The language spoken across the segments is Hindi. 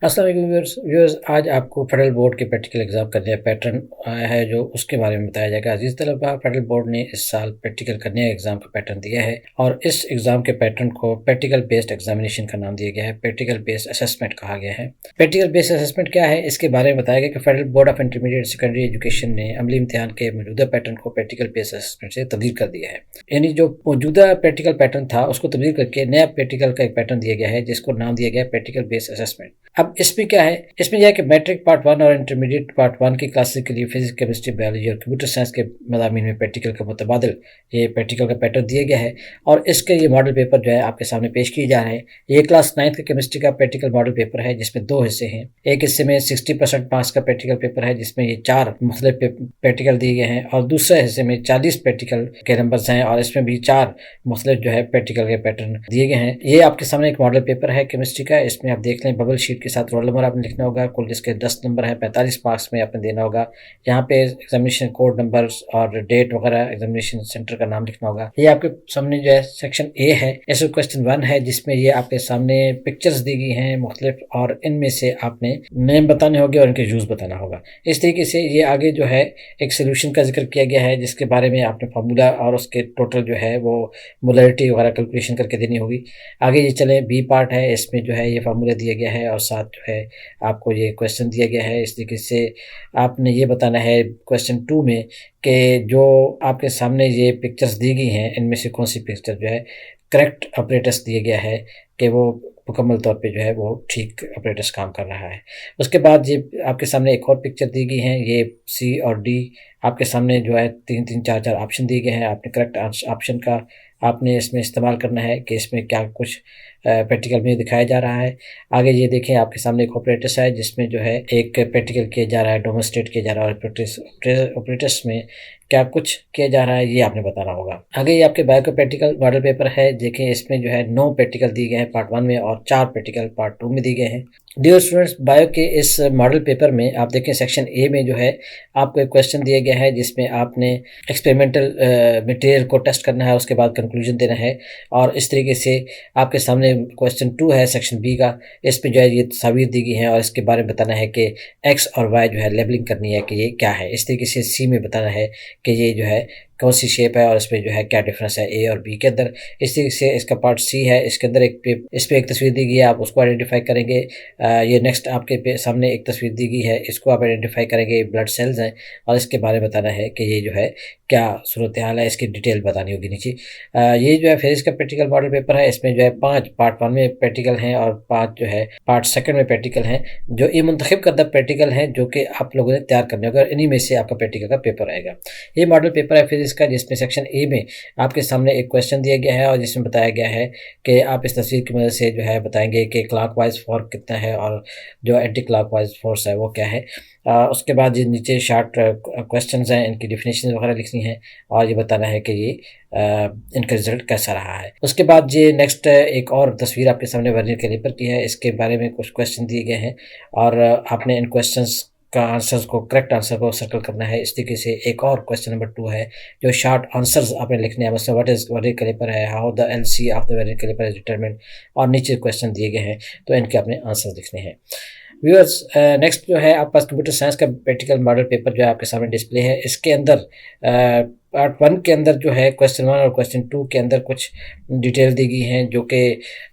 अस्सलाम वालेकुम व्यूअर्स, आज आपको फेडरल बोर्ड के प्रैक्टिकल एग्जाम करने का पैटर्न आया है जो उसके बारे में बताया जाएगा। अजीज तलबा, फेडरल बोर्ड ने इस साल प्रैक्टिकल करने का एग्जाम का पैटर्न दिया है और इस एग्जाम के पैटर्न को प्रैक्टिकल बेस्ड एग्जामिनेशन का नाम दिया गया है। प्रैक्टिकल बेस्ड असेसमेंट कहा गया है। प्रैक्टिकल बेस्ड असेसमेंट क्या है, इसके बारे में बताया गया कि federal board of intermediate secondary education ने अमली इम्तिहान के मौजूदा पैटर्न को प्रैक्टिकल बेस्ड असेसमेंट से तब्दील कर दिया है। यानी जो मौजूदा प्रैक्टिकल पैटर्न था उसको तब्दील करके नया प्रैक्टिकल का एक पैटर्न दिया गया है जिसको नाम दिया गया है प्रैक्टिकल बेस्ड असेसमेंट। अब इसमें क्या है, इसमें यह है कि मैट्रिक पार्ट 1 और इंटरमीडिएट पार्ट 1 की क्लासेस के लिए फिजिक्स, केमिस्ट्री, बायोलॉजी और कंप्यूटर साइंस के मज़ामीन में प्रैक्टिकल का मुतबादिल ये प्रैक्टिकल का पैटर्न दिया गया है और इसके ये मॉडल पेपर जो है आपके सामने पेश किए जा रहे हैं। ये क्लास 9th का केमिस्ट्री का प्रैक्टिकल मॉडल पेपर है जिसमें 2 हिस्से हैं। एक हिस्से में 60% मार्क्स का प्रैक्टिकल पेपर है जिसमें ये 4 मुख्तलिफ प्रैक्टिकल दिए गए हैं और दूसरे हिस्से में 40 प्रैक्टिकल के नंबर्स हैं और इसमें भी 4 मुख्तलिफ जो है प्रैक्टिकल के पैटर्न दिए गए हैं। ये आपके सामने एक मॉडल पेपर है केमिस्ट्री का। इसमें आप देख लें, बबल शीट के साथ रोल नंबर आपने लिखना होगा। कुल इसके 10 नंबर है, 45 मार्क्स में आपने देना होगा। यहाँ पे एग्जामिनेशन कोड नंबर्स और डेट वगैरह एग्जामिनेशन सेंटर का नाम लिखना होगा। ये आपके सामने जो है सेक्शन ए है। ऐसे क्वेश्चन 1 है जिसमें ये आपके सामने पिक्चर्स दी गई हैं मुख्तलिफ और इनमें से आपने नेम बताने होंगे और इनके यूज बताना होगा। इस तरीके से ये आगे जो है एक सोल्यूशन का जिक्र किया गया है जिसके बारे में आपने फार्मूला और उसके टोटल जो है वो मोलरिटी वगैरह कैलकुलेशन करके देनी होगी। आगे ये चले, बी पार्ट है, इसमें जो है ये फार्मूला दिया गया है और साथ जो है आपको ये क्वेश्चन दिया गया है। इस तरीके से आपने ये बताना है क्वेश्चन 2 में कि जो आपके सामने ये पिक्चर्स दी गई हैं इनमें से कौन सी पिक्चर जो है करेक्ट ऑपरेटर्स दिया गया है कि वो मुकम्मल तौर पे जो है वो ठीक ऑपरेटर्स काम कर रहा है। उसके बाद ये आपके सामने एक और पिक्चर दी गई है, ये सी और डी आपके सामने जो है 3-3 4-4 ऑप्शन दिए गए हैं। आपने करेक्ट ऑप्शन का आपने इसमें इस्तेमाल करना है कि इसमें क्या कुछ प्रैक्टिकल में दिखाया जा रहा है। आगे ये देखें, आपके सामने एक ऑपरेटर्स है जिसमें जो है एक प्रैक्टिकल किया जा रहा है, डेमोंस्ट्रेट किया जा रहा है और ऑपरेटर्स में क्या कुछ किया जा रहा है ये आपने बताना होगा। आगे ये आपके बायो का प्रैक्टिकल मॉडल पेपर है। देखें, इसमें जो है 9 प्रैक्टिकल दिए गए हैं पार्ट 1 में और 4 प्रैक्टिकल पार्ट 2 में दिए गए हैं। डियर स्टूडेंट्स, बायो के इस मॉडल पेपर में आप देखें सेक्शन ए में जो है आपको एक क्वेश्चन दिया गया है जिसमें आपने एक्सपेरिमेंटल मटेरियल को टेस्ट करना है, उसके बाद कंक्लूजन देना है और इस तरीके से आपके सामने क्वेश्चन 2 है सेक्शन बी का। इसमें जो है ये तस्वीर दी गई है और इसके बारे में बताना है कि एक्स और वाई जो है लेबलिंग करनी है कि ये क्या है। इस तरीके से सी में बताना है कि ये जो है कौन सी शेप है और इसमें जो है क्या डिफरेंस है ए और बी के अंदर। इस तरीके से इसका पार्ट सी है, इसके अंदर इस पे एक तस्वीर दी गई है, आप उसको आइडेंटिफाई करेंगे। ये नेक्स्ट आपके सामने एक तस्वीर दी गई है, इसको आप आइडेंटिफाई करेंगे, ब्लड सेल्स हैं और इसके बारे में बताना है कि ये जो है क्या सूरत हाल है, इसकी डिटेल बतानी होगी नीचे। ये जो है फिर इसका प्रैक्टिकल मॉडल पेपर है। इसमें जो है 5 पार्ट 1 में प्रैक्टिकल हैं और 5 जो है पार्ट 2 में प्रैक्टिकल हैं जो ये मुंतखब करदा प्रैक्टिकल हैं जो कि आप लोगों ने तैयार करने होगा। इन्हीं में से आपका प्रैक्टिकल का पेपर आएगा। ये मॉडल पेपर है फिजिक्स का जिसमें सेक्शन ए में आपके सामने एक क्वेश्चन दिया गया है और जिसमें बताया गया है कि आप इस तस्वीर की मदद से जो है बताएंगे कि क्लॉकवाइज फोर्स कितना है और जो एंटी क्लॉकवाइज फोर्स है वो क्या है। उसके बाद ये नीचे शार्ट क्वेश्चंस हैं, इनकी डिफिनेशन वगैरह लिखनी है और ये बताना है कि ये इनका रिजल्ट कैसा रहा है। उसके बाद ये नेक्स्ट एक और तस्वीर आपके सामने वर्नियर कैलिपर की है, इसके बारे में कुछ क्वेश्चन दिए गए हैं और आपने इन क्वेश्चंस का आंसर्स को करेक्ट आंसर को सर्कल करना है। इस तरीके से एक और क्वेश्चन नंबर 2 है जो शार्ट आंसर्स आपने लिखने हैं, मतलब व्हाट इज वर्नियर कैलिपर है, how the LC of the vernier caliper is determined और नीचे क्वेश्चन दिए गए हैं तो इनके अपने आंसर लिखने हैं। व्यूअर्स, नेक्स्ट जो है आपके पास कंप्यूटर साइंस का प्रैक्टिकल मॉडल पेपर जो है आपके सामने डिस्प्ले है। इसके अंदर पार्ट 1 के अंदर जो है क्वेश्चन 1 और क्वेश्चन 2 के अंदर कुछ डिटेल दी गई हैं जो कि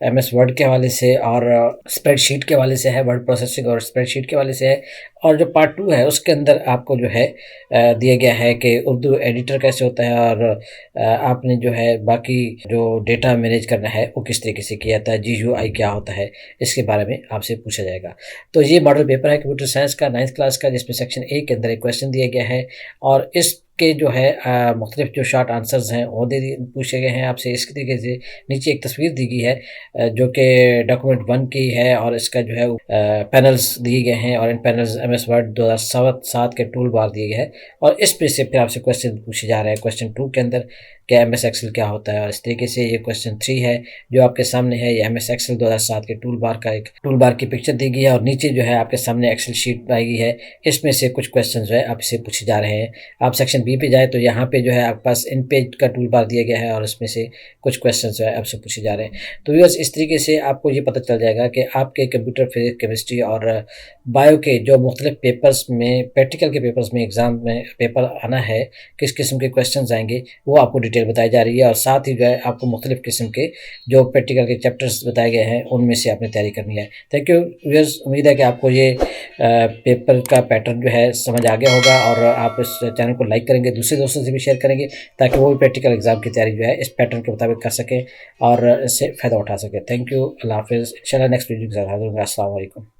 एमएस वर्ड के हवाले से और स्प्रेडशीट के हवाले से है, वर्ड प्रोसेसिंग और स्प्रेडशीट के हवाले से है। और जो पार्ट 2 है उसके अंदर आपको जो है दिया गया है कि उर्दू एडिटर कैसे होता है और आपने जो है बाकी जो डेटा मैनेज करना है वो किस तरीके से किया जाता है, GUI क्या होता है, इसके बारे में आपसे पूछा जाएगा। तो ये मॉडल पेपर है कंप्यूटर साइंस का 9th क्लास का जिसमें सेक्शन ए के अंदर एक क्वेश्चन दिया गया है और इसके जो है मुख्तलिफ जो शार्ट आंसर्स हैं वो पूछे गए हैं आपसे। इस तरीके से नीचे एक तस्वीर दी गई है जो कि डॉक्यूमेंट 1 की है और इसका जो है पैनल्स दिए गए हैं और इन पैनल्स एमएस वर्ड 2007 के टूल बार दिए गए हैं और इस पे से फिर आपसे क्वेश्चन पूछे जा रहे हैं। क्वेश्चन 2 के अंदर कि MS एक्सेल क्या होता है। और इस तरीके से ये क्वेश्चन 3 है जो आपके सामने है। ये MS एक्सेल 2007 के टूल बार का एक टूल बार की पिक्चर दी गई है और नीचे जो है आपके सामने एक्सेल शीट आई गई है। इसमें से कुछ क्वेश्चन जो है आपसे पूछे जा रहे हैं। आप सेक्शन बी पे जाए तो यहाँ पे जो है आपके पास इन पेज का टूल बार दिया गया है और इसमें से कुछ क्वेश्चन जो है आपसे पूछे जा रहे हैं। तो व्यूअर्स, इस तरीके से आपको ये पता चल जाएगा कि आपके कंप्यूटर फिजिक्स, केमिस्ट्री और बायो के जो मुख्तलिफ पेपर्स में, प्रैक्टिकल के पेपर्स में, एग्ज़ाम में पेपर आना है, किस किस्म के क्वेश्चन आएंगे वो आपको डिटेल बताई जा रही है। और साथ ही जो है आपको मुख्तलिफ किस्म के जो प्रैक्टिकल के चैप्टर्स बताए गए हैं उनमें से आपने तैयारी करनी है। थैंक यू व्यूअर्स, उम्मीद है कि आपको ये पेपर का पैटर्न जो है समझ आ गया होगा और आप इस चैनल को लाइक करेंगे, दूसरे दोस्तों से भी शेयर करेंगे ताकि वो भी प्रैक्टिकल एग्जाम की तैयारी जो है इस पैटर्न के मुताबिक कर सकें और इससे फ़ायदा उठा सकें। थैंक यू, अल्लाह हाफ़िज़। इंशाल्लाह नेक्स्ट वीडियो के साथ हाज़िर होंगे। अस्सलाम वालेकुम।